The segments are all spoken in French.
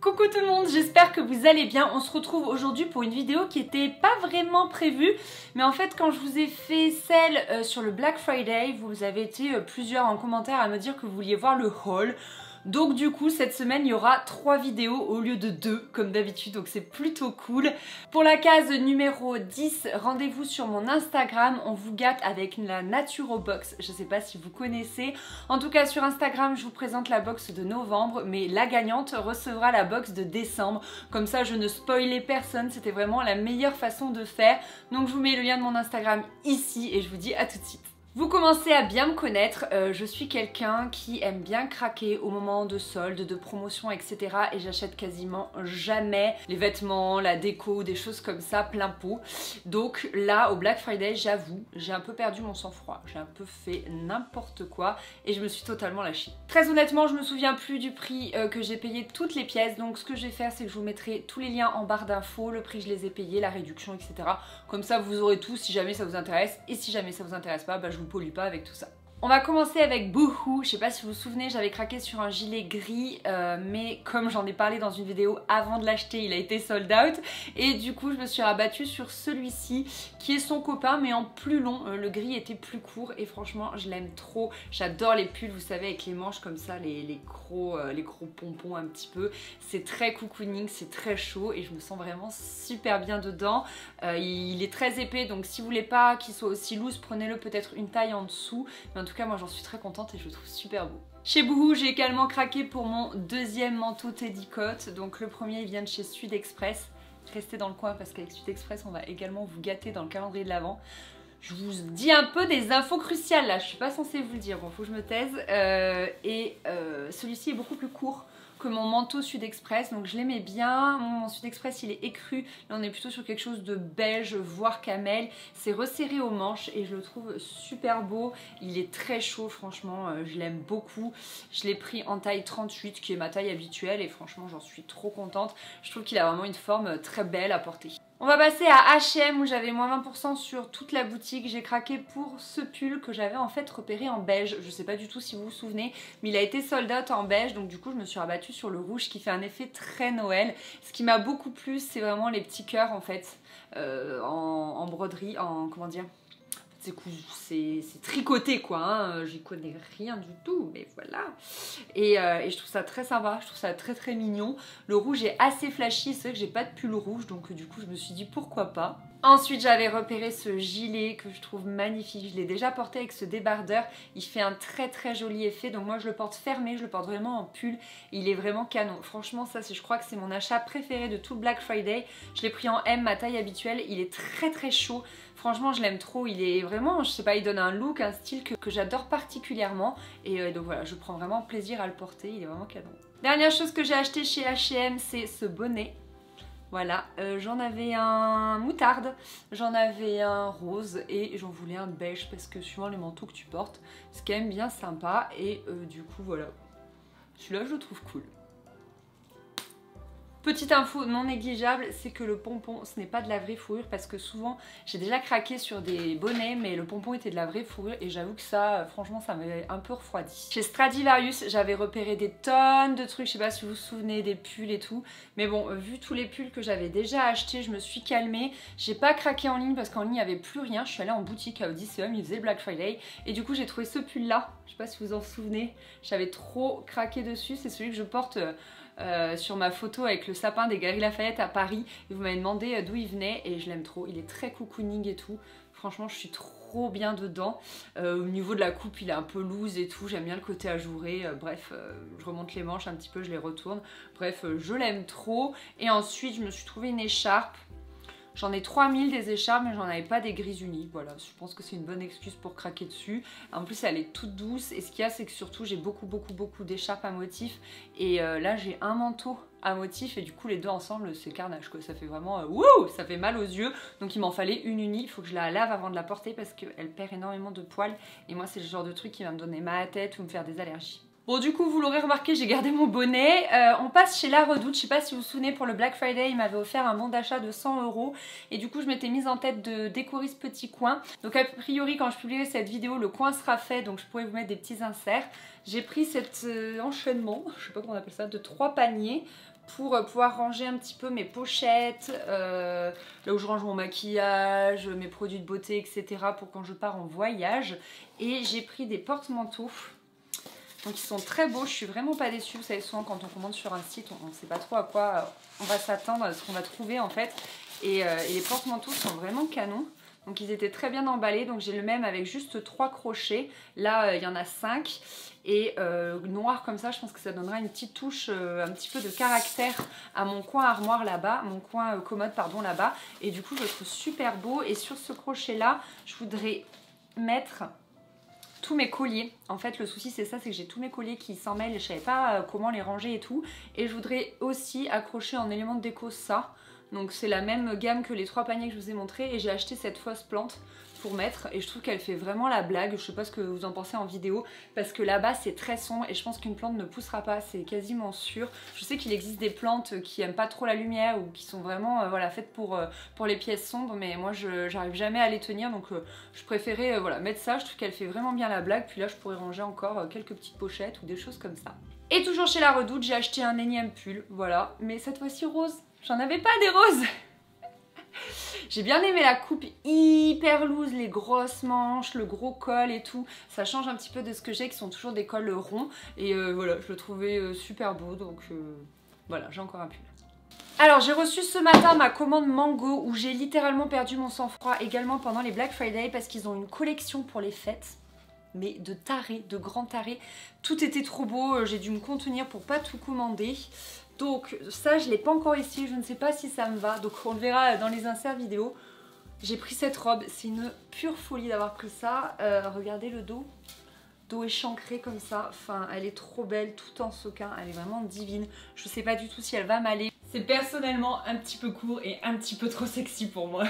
Coucou tout le monde, j'espère que vous allez bien. On se retrouve aujourd'hui pour une vidéo qui était pas vraiment prévue, mais en fait quand je vous ai fait celle sur le Black Friday, vous avez été plusieurs en commentaire à me dire que vous vouliez voir le haul. Donc du coup cette semaine il y aura 3 vidéos au lieu de 2 comme d'habitude, donc c'est plutôt cool. Pour la case numéro 10, rendez-vous sur mon Instagram, on vous gâte avec la Naturo Box, je sais pas si vous connaissez. En tout cas sur Instagram je vous présente la box de novembre, mais la gagnante recevra la box de décembre. Comme ça je ne spoilais personne, c'était vraiment la meilleure façon de faire. Donc je vous mets le lien de mon Instagram ici et je vous dis à tout de suite. Vous commencez à bien me connaître, je suis quelqu'un qui aime bien craquer au moment de soldes, de promotions, etc. Et j'achète quasiment jamais les vêtements, la déco, des choses comme ça, plein pot. Donc là, au Black Friday, j'avoue, j'ai un peu perdu mon sang-froid. J'ai un peu fait n'importe quoi et je me suis totalement lâchée. Très honnêtement, je me souviens plus du prix que j'ai payé toutes les pièces. Donc ce que je vais faire, c'est que je vous mettrai tous les liens en barre d'infos, le prix que je les ai payés, la réduction, etc. Comme ça, vous aurez tout si jamais ça vous intéresse. Et si jamais ça vous intéresse pas, bah, je vous pollue pas avec tout ça. On va commencer avec Boohoo. Je sais pas si vous vous souvenez, j'avais craqué sur un gilet gris, mais comme j'en ai parlé dans une vidéo avant de l'acheter, il a été sold out. Et du coup, je me suis rabattue sur celui-ci, qui est son copain, mais en plus long. Le gris était plus court et franchement, je l'aime trop. J'adore les pulls, vous savez, avec les manches comme ça, les gros pompons un petit peu. C'est très cocooning, c'est très chaud et je me sens vraiment super bien dedans. Il est très épais, donc si vous voulez pas qu'il soit aussi loose, prenez-le peut-être une taille en dessous. Mais en tout cas moi j'en suis très contente et je le trouve super beau. Chez Boohoo j'ai également craqué pour mon deuxième manteau Teddy Coat. Donc le premier il vient de chez Sud Express. Restez dans le coin parce qu'avec Sud Express on va également vous gâter dans le calendrier de l'Avent. Je vous dis un peu des infos cruciales là, je suis pas censée vous le dire, bon faut que je me taise. Celui-ci est beaucoup plus court que mon manteau Sud Express, donc je l'aimais bien. Mon Sud Express il est écru, là on est plutôt sur quelque chose de beige voire camel. C'est resserré aux manches et je le trouve super beau. Il est très chaud, franchement je l'aime beaucoup. Je l'ai pris en taille 38 qui est ma taille habituelle et franchement j'en suis trop contente. Je trouve qu'il a vraiment une forme très belle à porter. On va passer à H&M où j'avais moins 20% sur toute la boutique. J'ai craqué pour ce pull que j'avais en fait repéré en beige. Je sais pas du tout si vous vous souvenez, mais il a été sold out en beige. Donc du coup je me suis rabattue sur le rouge qui fait un effet très Noël. Ce qui m'a beaucoup plu, c'est vraiment les petits cœurs en fait en broderie, en comment dire, c'est tricoté quoi, hein. J'y connais rien du tout, mais voilà. Et je trouve ça très sympa, je trouve ça très mignon. Le rouge est assez flashy, c'est vrai que j'ai pas de pull rouge, donc du coup je me suis dit pourquoi pas. Ensuite j'avais repéré ce gilet que je trouve magnifique, je l'ai déjà porté avec ce débardeur, il fait un très joli effet, donc moi je le porte fermé, je le porte vraiment en pull, il est vraiment canon. Franchement ça je crois que c'est mon achat préféré de tout le Black Friday, je l'ai pris en M, ma taille habituelle, il est très chaud, franchement je l'aime trop, il est vraiment, je sais pas, il donne un look, un style que j'adore particulièrement, et donc voilà, je prends vraiment plaisir à le porter, il est vraiment canon. Dernière chose que j'ai acheté chez H&M, c'est ce bonnet. Voilà, j'en avais un moutarde, j'en avais un rose et j'en voulais un beige parce que suivant les manteaux que tu portes, c'est quand même bien sympa et du coup voilà, celui-là je le trouve cool. Petite info non négligeable, c'est que le pompon ce n'est pas de la vraie fourrure parce que souvent j'ai déjà craqué sur des bonnets mais le pompon était de la vraie fourrure et j'avoue que ça franchement ça m'avait un peu refroidi. Chez Stradivarius j'avais repéré des tonnes de trucs, je sais pas si vous vous souvenez, des pulls et tout, mais bon vu tous les pulls que j'avais déjà achetés je me suis calmée, j'ai pas craqué en ligne parce qu'en ligne il n'y avait plus rien, je suis allée en boutique à Odysseum, ils faisaient le Black Friday et du coup j'ai trouvé ce pull là, je sais pas si vous en souvenez, j'avais trop craqué dessus, c'est celui que je porte sur ma photo avec le sapin des Galeries Lafayette à Paris et vous m'avez demandé d'où il venait et je l'aime trop, il est très cocooning et tout, franchement je suis trop bien dedans. Au niveau de la coupe il est un peu loose et tout, j'aime bien le côté ajouré, bref je remonte les manches un petit peu, je les retourne, bref je l'aime trop. Et ensuite je me suis trouvé une écharpe. J'en ai 3000 des écharpes mais j'en avais pas des gris unis, voilà, je pense que c'est une bonne excuse pour craquer dessus. En plus elle est toute douce et ce qu'il y a c'est que surtout j'ai beaucoup d'écharpes à motif et là j'ai un manteau à motif et du coup les deux ensemble c'est carnage quoi, ça fait vraiment wouh, ça fait mal aux yeux, donc il m'en fallait une unie, il faut que je la lave avant de la porter parce qu'elle perd énormément de poils et moi c'est le genre de truc qui va me donner mal à la tête ou me faire des allergies. Bon du coup vous l'aurez remarqué j'ai gardé mon bonnet, on passe chez La Redoute, je sais pas si vous vous souvenez pour le Black Friday il m'avait offert un bon d'achat de 100 € et du coup je m'étais mise en tête de décorer ce petit coin. Donc a priori quand je publierai cette vidéo le coin sera fait donc je pourrai vous mettre des petits inserts. J'ai pris cet enchaînement, je sais pas comment on appelle ça, de 3 paniers pour pouvoir ranger un petit peu mes pochettes, là où je range mon maquillage, mes produits de beauté, etc. pour quand je pars en voyage. Et j'ai pris des porte-manteaux. Donc ils sont très beaux, je suis vraiment pas déçue. Vous savez, souvent quand on commande sur un site, on ne sait pas trop à quoi on va s'attendre, à ce qu'on va trouver en fait. Et les porte-manteaux sont vraiment canons. Donc ils étaient très bien emballés. Donc j'ai le même avec juste 3 crochets. Là il y en a 5. Et noir comme ça, je pense que ça donnera une petite touche, un petit peu de caractère à mon coin armoire là-bas, mon coin commode pardon là-bas. Et du coup je le trouve super beau. Et sur ce crochet là, je voudrais mettre tous mes colliers. En fait le souci c'est ça, c'est que j'ai tous mes colliers qui s'en mêlent et je savais pas comment les ranger et tout. Et je voudrais aussi accrocher en élément de déco ça. Donc c'est la même gamme que les 3 paniers que je vous ai montré. Et j'ai acheté cette fausse plante pour mettre. Et je trouve qu'elle fait vraiment la blague. Je sais pas ce que vous en pensez en vidéo. Parce que là-bas c'est très sombre. Et je pense qu'une plante ne poussera pas. C'est quasiment sûr. Je sais qu'il existe des plantes qui aiment pas trop la lumière. Ou qui sont vraiment voilà, faites pour les pièces sombres. Mais moi j'arrive jamais à les tenir. Donc je préférais voilà, mettre ça. Je trouve qu'elle fait vraiment bien la blague. Puis là je pourrais ranger encore quelques petites pochettes ou des choses comme ça. Et toujours chez La Redoute, j'ai acheté un énième pull. Voilà. Mais cette fois-ci rose. J'en avais pas des roses. J'ai bien aimé la coupe hyper loose, les grosses manches, le gros col et tout. Ça change un petit peu de ce que j'ai qui sont toujours des cols ronds. Et voilà, je le trouvais super beau. Donc voilà, j'ai encore un pull. Alors j'ai reçu ce matin ma commande Mango où j'ai littéralement perdu mon sang-froid également pendant les Black Friday parce qu'ils ont une collection pour les fêtes. Mais de tarés, de grands tarés. Tout était trop beau, j'ai dû me contenir pour pas tout commander. Donc ça je l'ai pas encore essayé, je ne sais pas si ça me va. Donc on le verra dans les inserts vidéo. J'ai pris cette robe, c'est une pure folie d'avoir pris ça. Regardez le dos. Dos échancré comme ça. Enfin elle est trop belle, tout en sequin. Elle est vraiment divine. Je sais pas du tout si elle va m'aller. C'est personnellement un petit peu court et un petit peu trop sexy pour moi.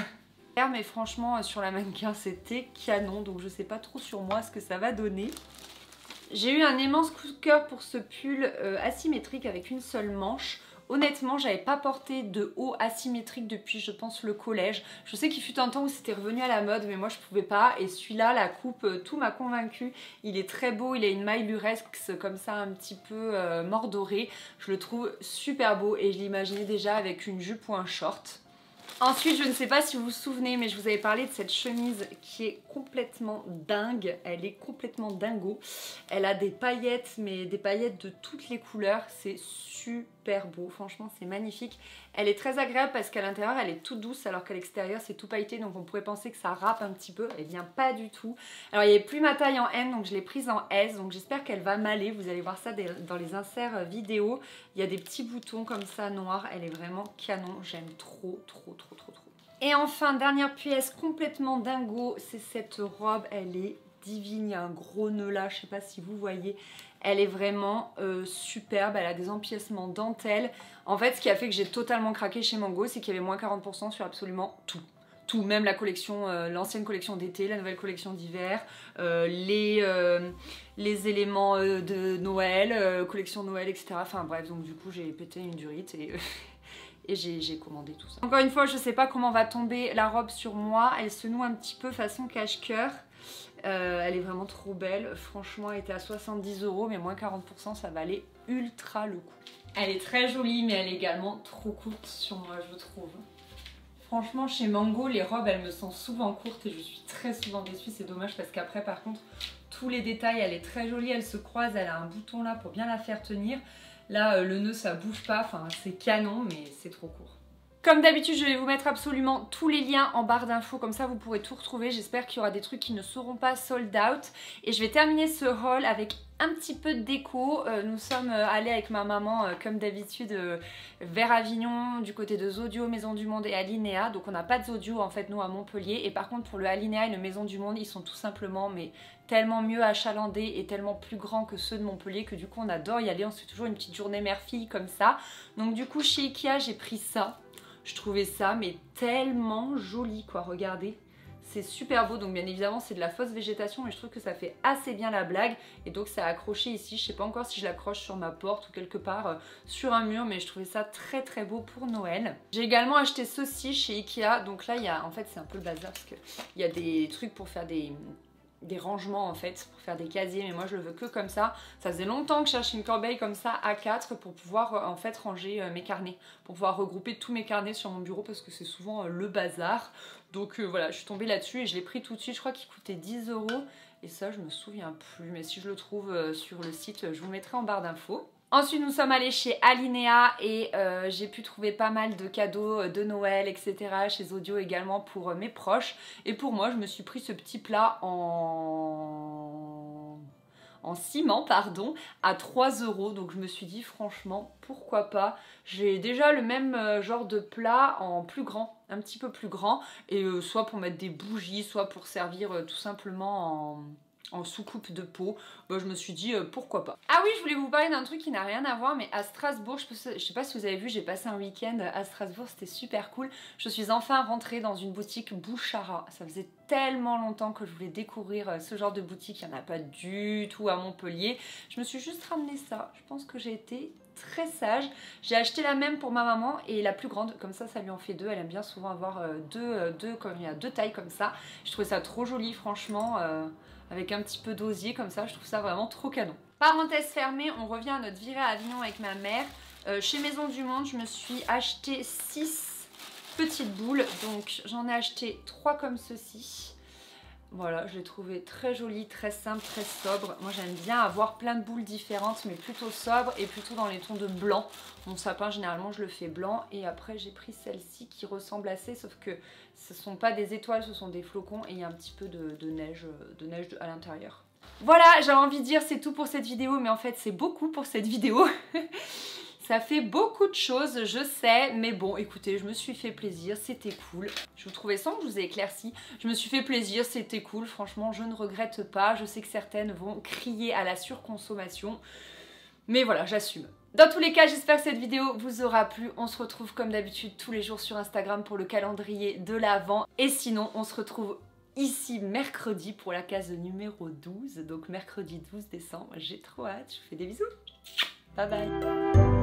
Mais franchement sur la mannequin c'était canon. Donc je sais pas trop sur moi ce que ça va donner. J'ai eu un immense coup de cœur pour ce pull asymétrique avec une seule manche. Honnêtement, j'avais pas porté de haut asymétrique depuis, je pense, le collège. Je sais qu'il fut un temps où c'était revenu à la mode, mais moi je pouvais pas. Et celui-là, la coupe, tout m'a convaincue. Il est très beau, il a une maille lurex comme ça, un petit peu mordorée. Je le trouve super beau et je l'imaginais déjà avec une jupe ou un short. Ensuite, je ne sais pas si vous vous souvenez, mais je vous avais parlé de cette chemise qui est complètement dingue. Elle est complètement dingo. Elle a des paillettes, mais des paillettes de toutes les couleurs. C'est super beau, franchement, c'est magnifique. Elle est très agréable parce qu'à l'intérieur, elle est toute douce, alors qu'à l'extérieur, c'est tout pailleté. Donc on pourrait penser que ça râpe un petit peu. Eh bien, pas du tout. Alors, il n'y avait plus ma taille en M, donc je l'ai prise en S. Donc j'espère qu'elle va m'aller. Vous allez voir ça dans les inserts vidéo. Il y a des petits boutons comme ça noirs. Elle est vraiment canon. J'aime trop, trop, trop, trop, trop. Et enfin, dernière pièce complètement dingo, c'est cette robe. Elle est divine. Il y a un gros nœud là, je sais pas si vous voyez. Elle est vraiment superbe. Elle a des empiècements dentelle. En fait, ce qui a fait que j'ai totalement craqué chez Mango, c'est qu'il y avait moins 40% sur absolument tout. Tout, même la collection, l'ancienne collection d'été, la nouvelle collection d'hiver, les éléments de Noël, collection Noël, etc. Enfin bref, donc du coup j'ai pété une durite et... Et j'ai commandé tout ça. Encore une fois, je sais pas comment va tomber la robe sur moi. Elle se noue un petit peu façon cache-cœur. Elle est vraiment trop belle. Franchement, elle était à 70 €, mais moins 40%, ça valait ultra le coup. Elle est très jolie, mais elle est également trop courte sur moi, je trouve. Franchement, chez Mango, les robes, elles me sont souvent courtes et je suis très souvent déçue. C'est dommage parce qu'après, par contre, tous les détails, elle est très jolie. Elle se croise, elle a un bouton là pour bien la faire tenir. Là, le nœud, ça bouge pas, enfin, c'est canon, mais c'est trop court. Comme d'habitude, je vais vous mettre absolument tous les liens en barre d'infos, comme ça vous pourrez tout retrouver. J'espère qu'il y aura des trucs qui ne seront pas sold out. Et je vais terminer ce haul avec un petit peu de déco. Nous sommes allés avec ma maman, comme d'habitude, vers Avignon, du côté de Zodio, Maison du Monde et Alinea. Donc on n'a pas de Zodio en fait, nous, à Montpellier. Et par contre, pour le Alinea et le Maison du Monde, ils sont tout simplement, mais tellement mieux achalandés et tellement plus grands que ceux de Montpellier que du coup on adore y aller. On se fait toujours une petite journée mère-fille comme ça. Donc du coup, chez Ikea, j'ai pris ça. Je trouvais ça mais tellement joli quoi, regardez. C'est super beau, donc bien évidemment c'est de la fausse végétation mais je trouve que ça fait assez bien la blague. Et donc ça a accroché ici, je sais pas encore si je l'accroche sur ma porte ou quelque part sur un mur, mais je trouvais ça très très beau pour Noël. J'ai également acheté ceci chez Ikea, donc là il y a, en fait c'est un peu le bazar parce qu'il y a des trucs pour faire des des rangements en fait pour faire des casiers, mais moi je le veux que comme ça. Ça faisait longtemps que je cherchais une corbeille comme ça A4 pour pouvoir en fait ranger mes carnets, pour pouvoir regrouper tous mes carnets sur mon bureau parce que c'est souvent le bazar. Donc voilà, je suis tombée là-dessus et je l'ai pris tout de suite. Je crois qu'il coûtait 10 € et ça je me souviens plus, mais si je le trouve sur le site, je vous le mettrai en barre d'infos. Ensuite nous sommes allés chez Alinea et j'ai pu trouver pas mal de cadeaux de Noël, etc. Chez Audio également pour mes proches. Et pour moi je me suis pris ce petit plat en ciment pardon, à 3 €. Donc je me suis dit franchement pourquoi pas. J'ai déjà le même genre de plat en plus grand, un petit peu plus grand. Et soit pour mettre des bougies, soit pour servir tout simplement en soucoupe de pot. Bah, je me suis dit pourquoi pas. Ah oui, je voulais vous parler d'un truc qui n'a rien à voir, mais à Strasbourg, je sais pas si vous avez vu, j'ai passé un week-end à Strasbourg, c'était super cool. Je suis enfin rentrée dans une boutique Bouchara. Ça faisait tellement longtemps que je voulais découvrir ce genre de boutique, il n'y en a pas du tout à Montpellier. Je me suis juste ramené ça, je pense que j'ai été très sage. J'ai acheté la même pour ma maman et la plus grande, comme ça lui en fait deux. Elle aime bien souvent avoir comme il y a deux tailles comme ça. Je trouvais ça trop joli franchement, avec un petit peu d'osier comme ça, je trouve ça vraiment trop canon. Parenthèse fermée, on revient à notre virée à Avignon avec ma mère. Chez Maison du Monde, je me suis acheté 6 petites boules, donc j'en ai acheté 3 comme ceci. Voilà, je l'ai trouvé très joli, très simple, très sobre. Moi j'aime bien avoir plein de boules différentes, mais plutôt sobres et plutôt dans les tons de blanc. Mon sapin généralement je le fais blanc. Et après j'ai pris celle-ci qui ressemble assez, sauf que ce ne sont pas des étoiles, ce sont des flocons. Et il y a un petit peu de neige à l'intérieur. Voilà, j'avais envie de dire c'est tout pour cette vidéo, mais en fait c'est beaucoup pour cette vidéo. Ça fait beaucoup de choses, je sais, mais bon, écoutez, je me suis fait plaisir, c'était cool. Je vous trouvais sans que je vous ai éclairci. Je me suis fait plaisir, c'était cool, franchement, je ne regrette pas. Je sais que certaines vont crier à la surconsommation, mais voilà, j'assume. Dans tous les cas, j'espère que cette vidéo vous aura plu. On se retrouve comme d'habitude tous les jours sur Instagram pour le calendrier de l'Avent. Et sinon, on se retrouve ici mercredi pour la case numéro 12, donc mercredi 12 décembre. J'ai trop hâte, je vous fais des bisous. Bye bye.